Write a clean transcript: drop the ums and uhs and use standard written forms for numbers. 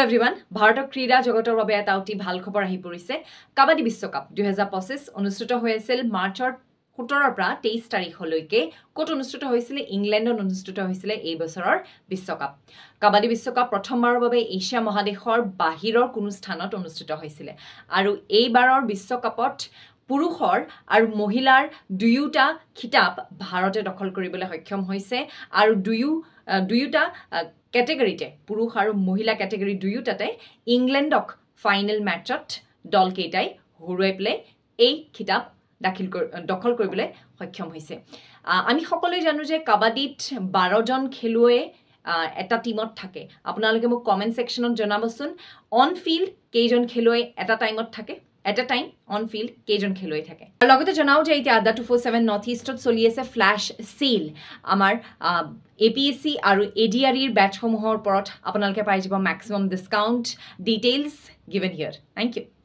everyone ভাৰতৰ ক্ৰীড়া জগতৰ বাবে এটা অতি ভাল খবৰ আহি পৰিছে কাবাডী বিশ্বকাপ 2025 অনুষ্ঠিত হৈ আছিল মাৰ্চৰ 17 পৰা 23 তাৰিখলৈকে কোট অনুষ্ঠিত হৈছিল ইংলেণ্ডত অনুষ্ঠিত হৈছিল এই বছৰৰ বিশ্বকাপ কাবাডী বিশ্বকাপ প্ৰথমবাৰৰ বাবে এছিয়া মহাদেশৰ বাহিৰৰ কোনো স্থানত অনুষ্ঠিত হৈছিল আৰু এইবাৰৰ বিশ্বকাপত পুৰুষৰ আৰু মহিলাৰ দুয়োটা খিতাপ ভাৰতে দখল কৰিবলৈ সক্ষম হৈছে আৰু দুয়োটা ক্যাটেগৰীতে পুৰুষ আৰু মহিলা ক্যাটেগৰী দুয়োটাতে ইংলেণ্ডক ফাইনেল ম্যাচত দলকেইটাই হৰুৱাই প্লে এই খিতাপ দখল কৰিবলৈ সক্ষম হৈছে আমি সকলোৱে জানো যে কাবাডীত 12 জন খেলুৱৈ এটা টিমত থাকে আপোনালোকে মোক কমেন্ট সেকশনত জনাবচোন অন ফিল্ড কেইজন খেলুৱৈ এটা টাইমত থাকে at a time on field কেইজন খেলুৱৈ থাকে আৰু লগতে জনাও যে এতিয়া আদা 247 নৰ্থ ইষ্টত চলি আছে ফ্ল্যাশ সেল আমাৰ এপিএসসি আৰু এডিআৰইৰ ব্যাচসমূহৰ ওপৰত আপোনালোকে পাই যাব maximum discount details given here thank you